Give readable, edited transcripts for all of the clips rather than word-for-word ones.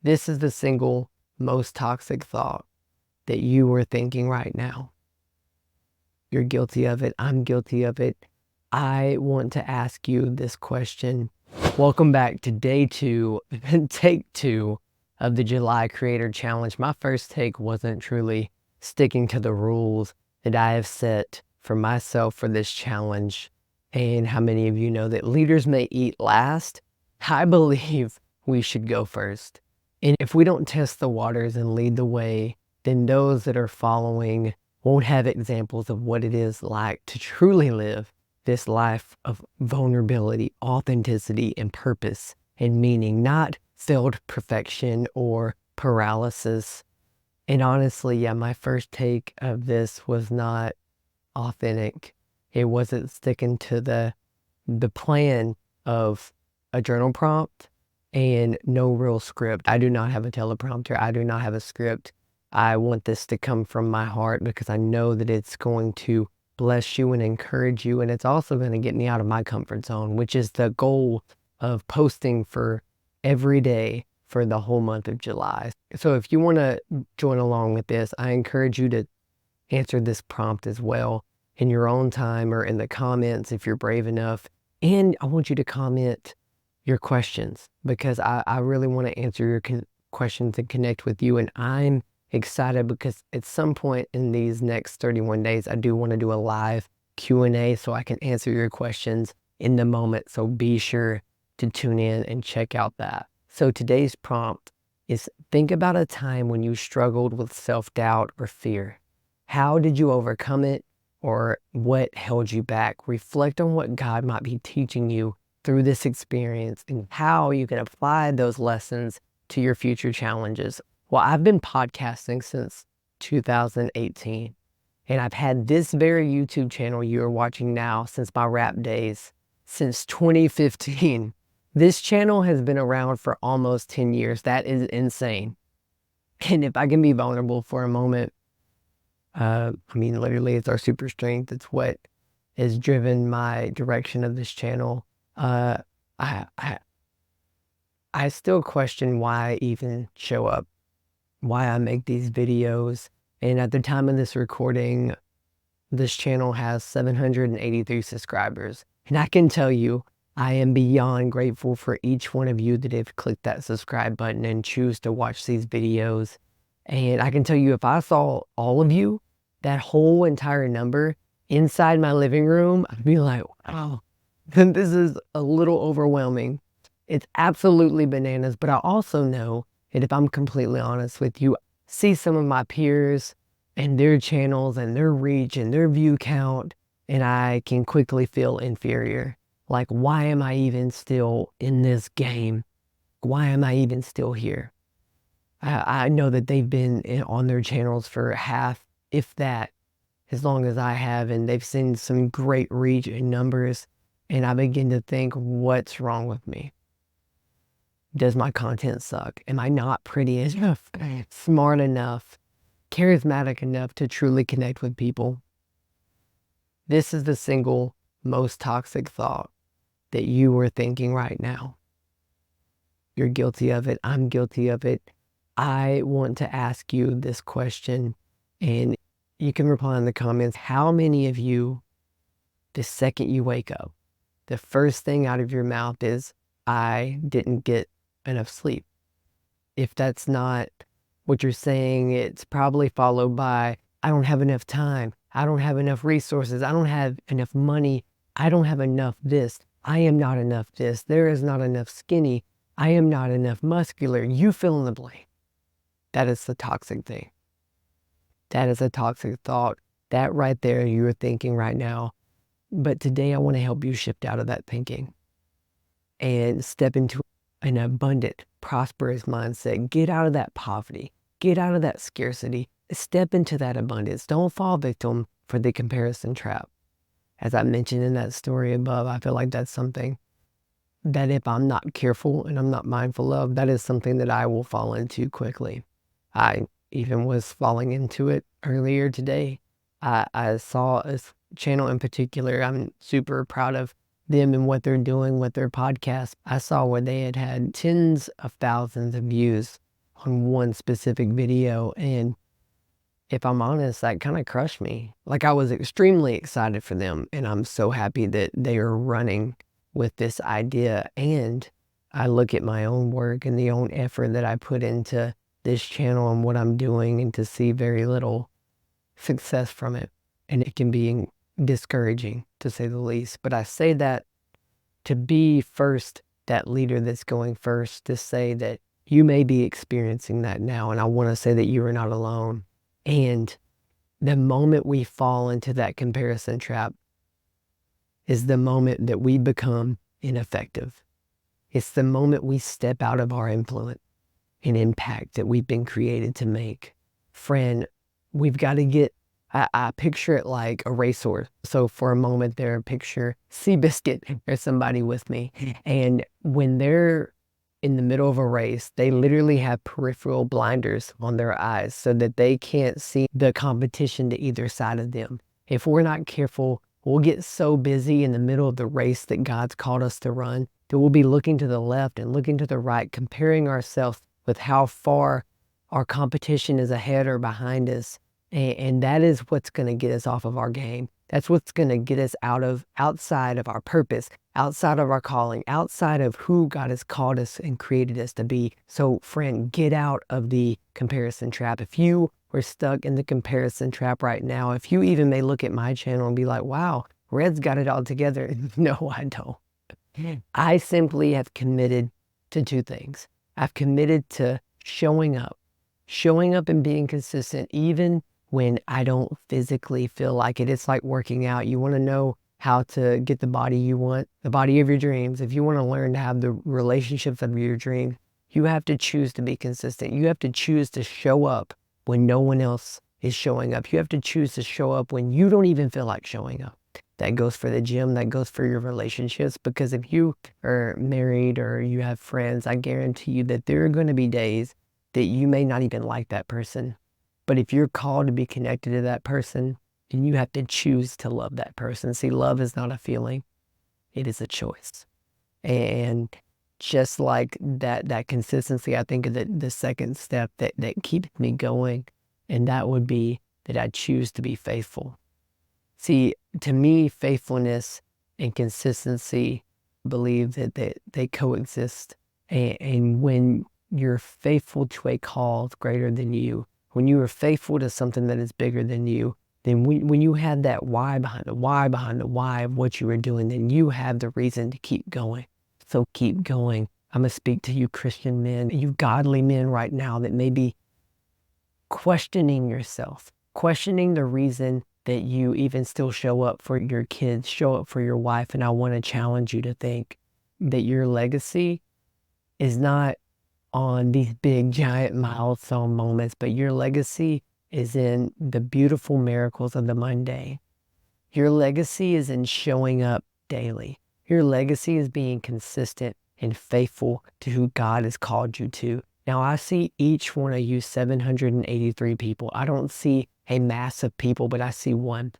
This is the single most toxic thought that you are thinking right now. You're guilty of it. I'm guilty of it. I want to ask you this question. Welcome back to day 2, take 2 of the July Creator Challenge. My first take wasn't truly sticking to the rules that I have set for myself for this challenge. And how many of you know that leaders may eat last? I believe we should go first. And if we don't test the waters and lead the way, then those that are following won't have examples of what it is like to truly live this life of vulnerability, authenticity, and purpose and meaning, not failed perfection or paralysis. And honestly, yeah, my first take of this was not authentic. It wasn't sticking to the plan of a journal prompt and no real script. I do not have a teleprompter. I do not have a script. I want this to come from my heart because I know that it's going to bless you and encourage you. And it's also going to get me out of my comfort zone, which is the goal of posting for every day for the whole month of July. So if you want to join along with this, I encourage you to answer this prompt as well in your own time or in the comments if you're brave enough. And I want you to comment your questions because I really want to answer your questions and connect with you. And I'm excited because at some point in these next 31 days, I do want to do a live Q&A so I can answer your questions in the moment. So be sure to tune in and check out that. So today's prompt is think about a time when you struggled with self-doubt or fear. How did you overcome it, or what held you back? Reflect on what God might be teaching you through this experience and how you can apply those lessons to your future challenges. Well, I've been podcasting since 2018, and I've had this very YouTube channel you are watching now since my rap days, since 2015. This channel has been around for almost 10 years. That is insane. And if I can be vulnerable for a moment, literally it's our super strength. It's what has driven my direction of this channel. I still question why I even show up, why I make these videos. And at the time of this recording, this channel has 783 subscribers. And I can tell you, I am beyond grateful for each one of you that have clicked that subscribe button and choose to watch these videos. And I can tell you, if I saw all of you, that whole entire number inside my living room, I'd be like, wow, this is a little overwhelming. It's absolutely bananas. But I also know that if I'm completely honest with you, see some of my peers and their channels and their reach and their view count, and I can quickly feel inferior. Like, why am I even still in this game? Why am I even still here? I know that they've been on their channels for half, if that, as long as I have, and they've seen some great reach and numbers, and I begin to think, what's wrong with me? Does my content suck? Am I not pretty enough, smart enough, charismatic enough to truly connect with people? This is the single most toxic thought that you are thinking right now. You're guilty of it. I'm guilty of it. I want to ask you this question, and you can reply in the comments. How many of you, the second you wake up, the first thing out of your mouth is, I didn't get enough sleep? If that's not what you're saying, it's probably followed by, I don't have enough time. I don't have enough resources. I don't have enough money. I don't have enough this. I am not enough this. There is not enough skinny. I am not enough muscular. You fill in the blank. That is the toxic thing. That is a toxic thought. That right there, you're thinking right now. But today I want to help you shift out of that thinking and step into an abundant, prosperous mindset. Get out of that poverty. Get out of that scarcity. Step into that abundance. Don't fall victim for the comparison trap. As I mentioned in that story above, I feel like that's something that if I'm not careful and I'm not mindful of, that is something that I will fall into quickly. I even was falling into it earlier today. I saw a channel in particular. I'm super proud of them and what they're doing with their podcast. I saw where they had tens of thousands of views on one specific video. And if I'm honest, that kind of crushed me. Like, I was extremely excited for them, and I'm so happy that they are running with this idea. And I look at my own work and the own effort that I put into this channel and what I'm doing, and to see very little success from it. And it can be discouraging, to say the least. But I say that to be first that leader that's going first, to say that you may be experiencing that now. And I want to say that you are not alone. And the moment we fall into that comparison trap is the moment that we become ineffective. It's the moment we step out of our influence and impact that we've been created to make. Friend, we've got to get, I picture it like a racehorse. So for a moment there, picture Seabiscuit or somebody with me. And when they're in the middle of a race, they literally have peripheral blinders on their eyes so that they can't see the competition to either side of them. If we're not careful, we'll get so busy in the middle of the race that God's called us to run that we'll be looking to the left and looking to the right, comparing ourselves with how far our competition is ahead or behind us. And that is what's going to get us off of our game. That's what's going to get us outside of our purpose, outside of our calling, outside of who God has called us and created us to be. So friend, get out of the comparison trap. If you were stuck in the comparison trap right now, if you even may look at my channel and be like, wow, Red's got it all together. No, I don't. I simply have committed to two things. I've committed to showing up and being consistent, even when I don't physically feel like it. It's like working out. You want to know how to get the body you want, the body of your dreams. If you want to learn to have the relationships of your dream, you have to choose to be consistent. You have to choose to show up when no one else is showing up. You have to choose to show up when you don't even feel like showing up. That goes for the gym, that goes for your relationships, because if you are married or you have friends, I guarantee you that there are going to be days that you may not even like that person. But if you're called to be connected to that person, then you have to choose to love that person. See, love is not a feeling, it is a choice. And just like that consistency, I think of the second step that keeps me going, and that would be that I choose to be faithful. See, to me, faithfulness and consistency, I believe that they coexist. And when you're faithful to a cause greater than you, when you are faithful to something that is bigger than you, then when you have that why behind the why of what you are doing, then you have the reason to keep going. So keep going. I'm going to speak to you Christian men, you godly men right now that may be questioning yourself, questioning the reason that you even still show up for your kids, show up for your wife. And I want to challenge you to think that your legacy is not on these big giant milestone moments, but your legacy is in the beautiful miracles of the mundane. Your legacy is in showing up daily. Your legacy is being consistent and faithful to who God has called you to. Now, I see each one of you 783 people. I don't see a mass of people, but I see one.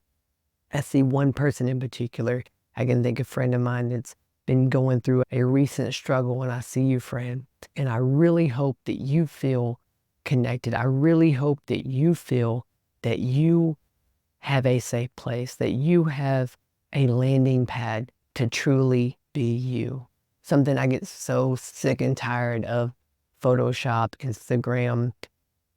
I see one person in particular. I can think of a friend of mine that's been going through a recent struggle, and I see you, friend. And I really hope that you feel connected. I really hope that you feel that you have a safe place, that you have a landing pad to truly be you. Something I get so sick and tired of Photoshop, Instagram,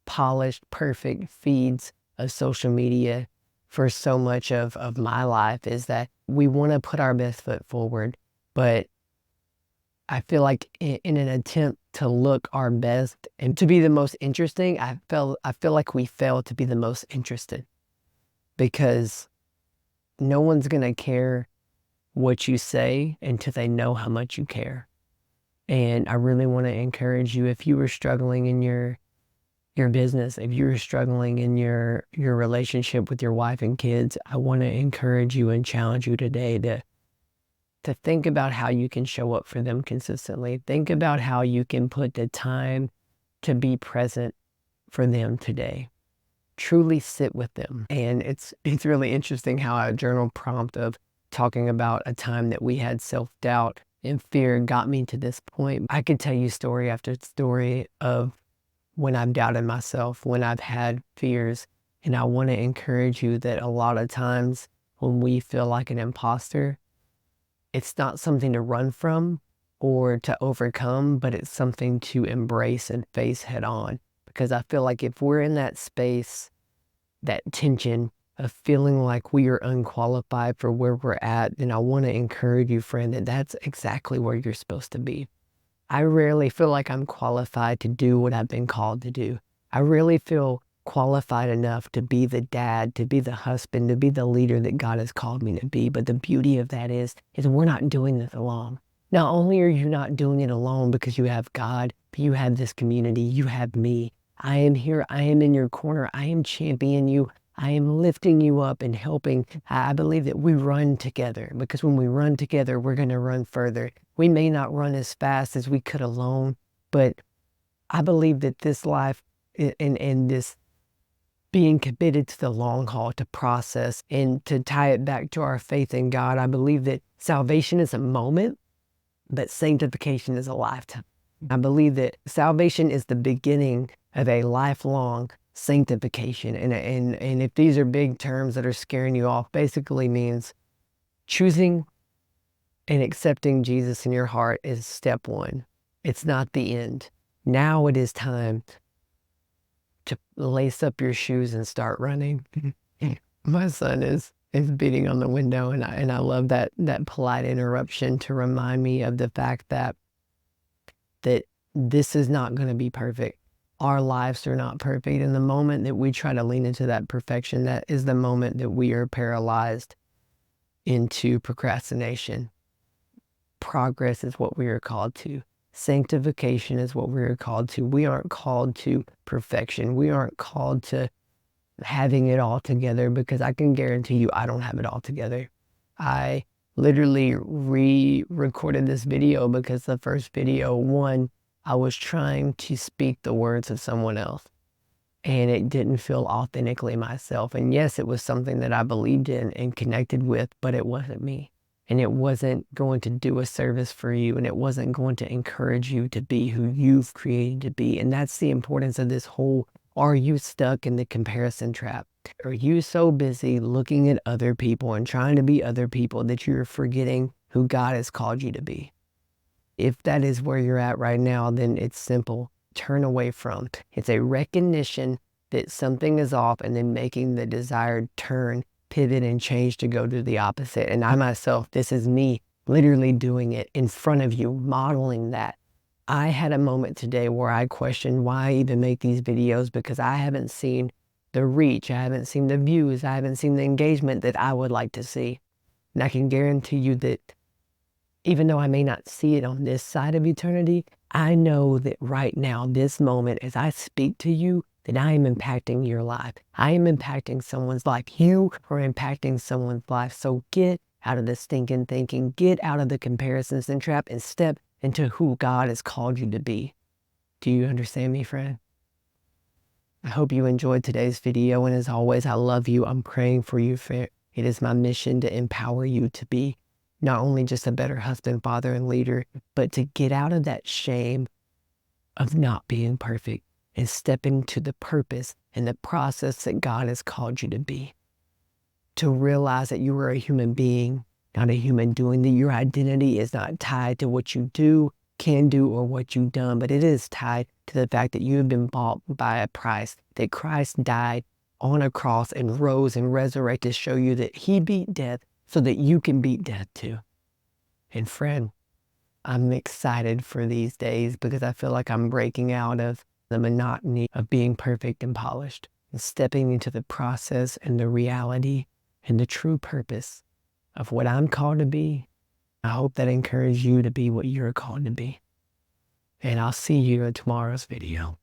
polished, perfect feeds of social media for so much of my life is that we want to put our best foot forward, but I feel like in an attempt to look our best and to be the most interesting, I feel like we fail to be the most interested, because no one's going to care what you say until they know how much you care. And I really want to encourage you, if you were struggling in your business, if you're struggling in your relationship with your wife and kids, I want to encourage you and challenge you today to think about how you can show up for them consistently. Think about how you can put the time to be present for them today. Truly sit with them. And it's really interesting how a journal prompt of talking about a time that we had self-doubt and fear got me to this point. I could tell you story after story of when I've doubted myself, when I've had fears. And I want to encourage you that a lot of times when we feel like an imposter, it's not something to run from or to overcome, but it's something to embrace and face head on. Because I feel like if we're in that space, that tension of feeling like we are unqualified for where we're at, then I want to encourage you, friend, that that's exactly where you're supposed to be. I rarely feel like I'm qualified to do what I've been called to do. I really feel qualified enough to be the dad, to be the husband, to be the leader that God has called me to be. But the beauty of that is we're not doing this alone. Not only are you not doing it alone because you have God, but you have this community, you have me. I am here, I am in your corner, I am championing you, I am lifting you up and helping. I believe that we run together, because when we run together, we're going to run further. We may not run as fast as we could alone, but I believe that this life and this being committed to the long haul, to process, and to tie it back to our faith in God, I believe that salvation is a moment, but sanctification is a lifetime. I believe that salvation is the beginning of a lifelong sanctification. And if these are big terms that are scaring you off, basically means choosing and accepting Jesus in your heart is step one. It's not the end. Now it is time to lace up your shoes and start running. My son is beating on the window, and I love that polite interruption to remind me of the fact that this is not going to be perfect. Our lives are not perfect. And the moment that we try to lean into that perfection, that is the moment that we are paralyzed into procrastination. Progress is what we are called to. Sanctification is what we are called to. We aren't called to perfection. We aren't called to having it all together, because I can guarantee you I don't have it all together. I literally re-recorded this video because the first video, one, I was trying to speak the words of someone else, and it didn't feel authentically myself. And yes, it was something that I believed in and connected with, but it wasn't me. And it wasn't going to do a service for you, and it wasn't going to encourage you to be who you've created to be. And that's the importance of this whole, are you stuck in the comparison trap? Are you so busy looking at other people and trying to be other people that you're forgetting who God has called you to be? If that is where you're at right now, then it's simple. Turn away from. It's a recognition that something is off, and then making the desired turn, pivot, and change to go do the opposite. And I myself, this is me literally doing it in front of you, modeling that. I had a moment today where I questioned why I even make these videos, because I haven't seen the reach, I haven't seen the views, I haven't seen the engagement that I would like to see. And I can guarantee you that even though I may not see it on this side of eternity, I know that right now, this moment, as I speak to you, that I am impacting your life. I am impacting someone's life. You are impacting someone's life. So get out of the stinking thinking, get out of the comparisons and trap, and step into who God has called you to be. Do you understand me, friend? I hope you enjoyed today's video, and as always, I love you. I'm praying for you. It is my mission to empower you to be not only just a better husband, father, and leader, but to get out of that shame of not being perfect and step into the purpose and the process that God has called you to be. To realize that you are a human being, not a human doing, that your identity is not tied to what you do, can do, or what you've done, but it is tied to the fact that you have been bought by a price, that Christ died on a cross and rose and resurrected to show you that he beat death so that you can beat death too. And friend, I'm excited for these days, because I feel like I'm breaking out of the monotony of being perfect and polished and stepping into the process and the reality and the true purpose of what I'm called to be. I hope that encourages you to be what you're called to be. And I'll see you in tomorrow's video.